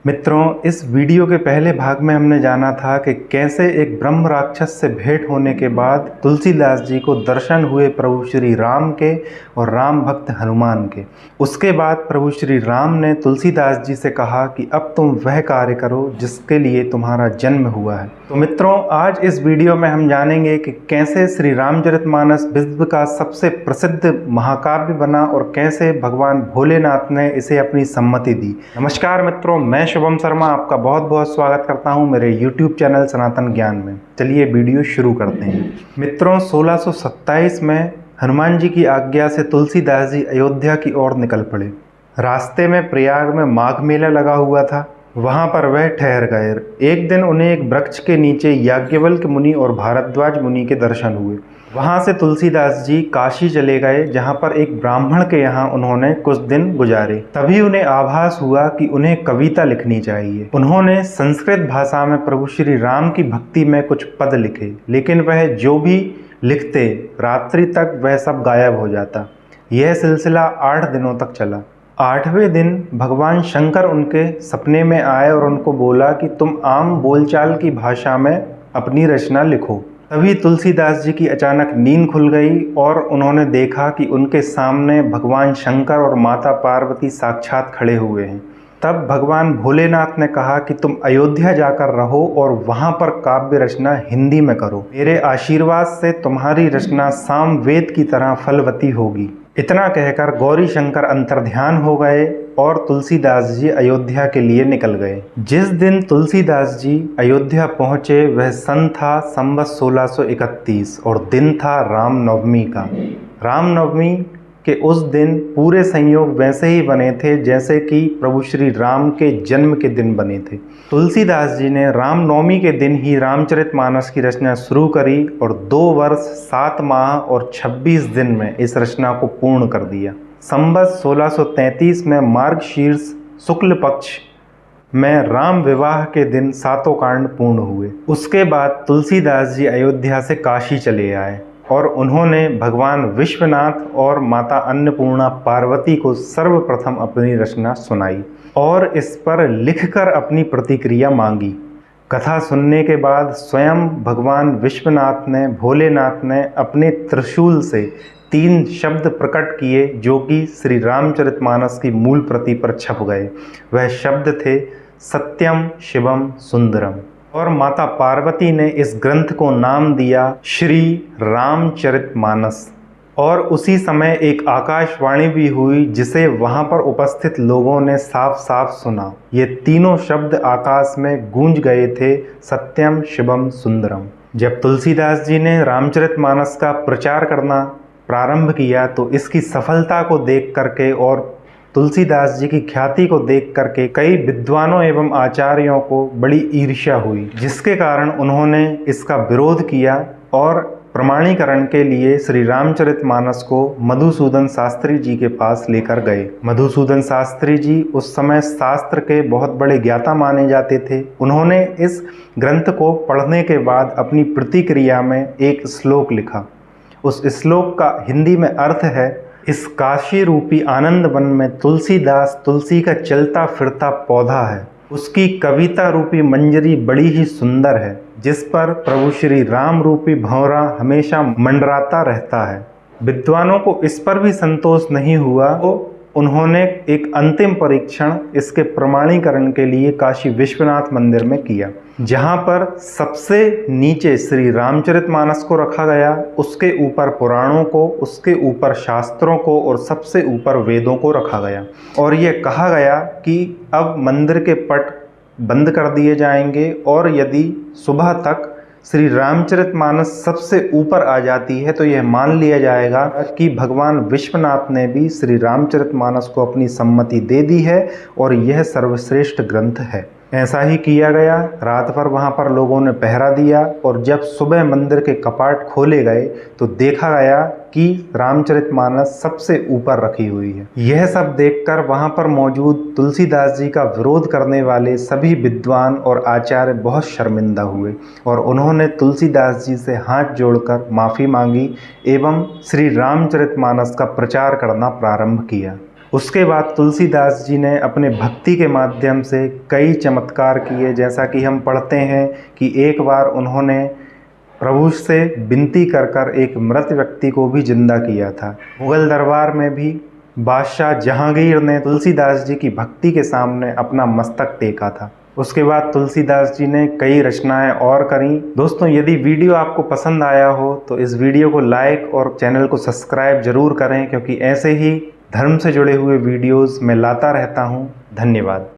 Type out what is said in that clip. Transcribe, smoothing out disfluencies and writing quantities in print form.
मित्रों, इस वीडियो के पहले भाग में हमने जाना था कि कैसे एक ब्रह्म राक्षस से भेंट होने के बाद तुलसीदास जी को दर्शन हुए प्रभु श्री राम के और राम भक्त हनुमान के। उसके बाद प्रभु श्री राम ने तुलसीदास जी से कहा कि अब तुम वह कार्य करो जिसके लिए तुम्हारा जन्म हुआ है। तो मित्रों, आज इस वीडियो में हम जानेंगे कि कैसे श्री रामचरितमानस विश्व का सबसे प्रसिद्ध महाकाव्य बना और कैसे भगवान भोलेनाथ ने इसे अपनी सम्मति दी। नमस्कार मित्रों, मैं शुभम शर्मा आपका बहुत बहुत स्वागत करता हूं मेरे YouTube चैनल सनातन ज्ञान में। चलिए वीडियो शुरू करते हैं। मित्रों, 1627 में हनुमान जी की आज्ञा से तुलसीदास जी अयोध्या की ओर निकल पड़े। रास्ते में प्रयाग में माघ मेला लगा हुआ था, वहां पर वह ठहर गए। एक दिन उन्हें एक वृक्ष के नीचे याज्ञवल्क्य मुनि और भारद्वाज मुनि के दर्शन हुए। वहां से तुलसीदास जी काशी चले गए, जहां पर एक ब्राह्मण के यहाँ उन्होंने कुछ दिन गुजारे। तभी उन्हें आभास हुआ कि उन्हें कविता लिखनी चाहिए। उन्होंने संस्कृत भाषा में प्रभु श्री राम की भक्ति में कुछ पद लिखे, लेकिन वह जो भी लिखते रात्रि तक वह सब गायब हो जाता। यह सिलसिला 8 दिनों तक चला। 8वें दिन भगवान शंकर उनके सपने में आए और उनको बोला कि तुम आम बोलचाल की भाषा में अपनी रचना लिखो। तभी तुलसीदास जी की अचानक नींद खुल गई और उन्होंने देखा कि उनके सामने भगवान शंकर और माता पार्वती साक्षात खड़े हुए हैं। तब भगवान भोलेनाथ ने कहा कि तुम अयोध्या जाकर रहो और वहाँ पर काव्य रचना हिंदी में करो। मेरे आशीर्वाद से तुम्हारी रचना साम वेद की तरह फलवती होगी। इतना कहकर गौरी शंकर अंतर्ध्यान हो गए और तुलसीदास जी अयोध्या के लिए निकल गए। जिस दिन तुलसीदास जी अयोध्या पहुँचे वह सन था संवत 1631 और दिन था रामनवमी का। रामनवमी के उस दिन पूरे संयोग वैसे ही बने थे जैसे कि प्रभु श्री राम के जन्म के दिन बने थे। तुलसीदास जी ने रामनवमी के दिन ही रामचरितमानस की रचना शुरू करी और 2 वर्ष 7 माह और 26 दिन में इस रचना को पूर्ण कर दिया। संवत 1633 में मार्गशीर्ष शुक्ल पक्ष में राम विवाह के दिन 7 कांड पूर्ण हुए। उसके बाद तुलसीदास जी अयोध्या से काशी चले आए और उन्होंने भगवान विश्वनाथ और माता अन्नपूर्णा पार्वती को सर्वप्रथम अपनी रचना सुनाई और इस पर लिखकर अपनी प्रतिक्रिया मांगी। कथा सुनने के बाद स्वयं भगवान विश्वनाथ ने भोलेनाथ ने अपने त्रिशूल से 3 शब्द प्रकट किए जो कि श्री रामचरितमानस की मूल प्रति पर छप गए। वह शब्द थे सत्यम शिवम सुंदरम। और माता पार्वती ने इस ग्रंथ को नाम दिया श्री रामचरितमानस। और उसी समय एक आकाशवाणी भी हुई जिसे वहां पर उपस्थित लोगों ने साफ साफ सुना। ये तीनों शब्द आकाश में गूंज गए थे, सत्यम शिवम सुंदरम। जब तुलसीदास जी ने रामचरितमानस का प्रचार करना प्रारंभ किया तो इसकी सफलता को देख करके और तुलसीदास जी की ख्याति को देख करके कई विद्वानों एवं आचार्यों को बड़ी ईर्ष्या हुई, जिसके कारण उन्होंने इसका विरोध किया और प्रमाणीकरण के लिए श्री रामचरितमानस को मधुसूदन शास्त्री जी के पास लेकर गए। मधुसूदन शास्त्री जी उस समय शास्त्र के बहुत बड़े ज्ञाता माने जाते थे। उन्होंने इस ग्रंथ को पढ़ने के बाद अपनी प्रतिक्रिया में एक श्लोक लिखा। उस श्लोक का हिंदी में अर्थ है, इस काशी रूपी आनंद वन में तुलसीदास तुलसी का चलता फिरता पौधा है। उसकी कविता रूपी मंजरी बड़ी ही सुंदर है, जिस पर प्रभु श्री राम रूपी भंवरा हमेशा मंडराता रहता है। विद्वानों को इस पर भी संतोष नहीं हुआ तो उन्होंने एक अंतिम परीक्षण इसके प्रमाणीकरण के लिए काशी विश्वनाथ मंदिर में किया, जहां पर सबसे नीचे श्री रामचरितमानस को रखा गया, उसके ऊपर पुराणों को, उसके ऊपर शास्त्रों को और सबसे ऊपर वेदों को रखा गया। और ये कहा गया कि अब मंदिर के पट बंद कर दिए जाएंगे और यदि सुबह तक श्री रामचरितमानस सबसे ऊपर आ जाती है तो यह मान लिया जाएगा कि भगवान विश्वनाथ ने भी श्री रामचरितमानस को अपनी सम्मति दे दी है और यह सर्वश्रेष्ठ ग्रंथ है। ऐसा ही किया गया। रात भर वहाँ पर लोगों ने पहरा दिया और जब सुबह मंदिर के कपाट खोले गए तो देखा गया कि रामचरितमानस सबसे ऊपर रखी हुई है। यह सब देखकर वहाँ पर मौजूद तुलसीदास जी का विरोध करने वाले सभी विद्वान और आचार्य बहुत शर्मिंदा हुए और उन्होंने तुलसीदास जी से हाथ जोड़कर माफ़ी मांगी एवं श्री रामचरितमानस का प्रचार करना प्रारंभ किया। उसके बाद तुलसीदास जी ने अपने भक्ति के माध्यम से कई चमत्कार किए, जैसा कि हम पढ़ते हैं कि एक बार उन्होंने प्रभु से विनती कर कर एक मृत व्यक्ति को भी जिंदा किया था। मुगल दरबार में भी बादशाह जहांगीर ने तुलसीदास जी की भक्ति के सामने अपना मस्तक टेका था। उसके बाद तुलसीदास जी ने कई रचनाएं और करी। दोस्तों, यदि वीडियो आपको पसंद आया हो तो इस वीडियो को लाइक और चैनल को सब्सक्राइब जरूर करें, क्योंकि ऐसे ही धर्म से जुड़े हुए वीडियोस मैं लाता रहता हूं। धन्यवाद।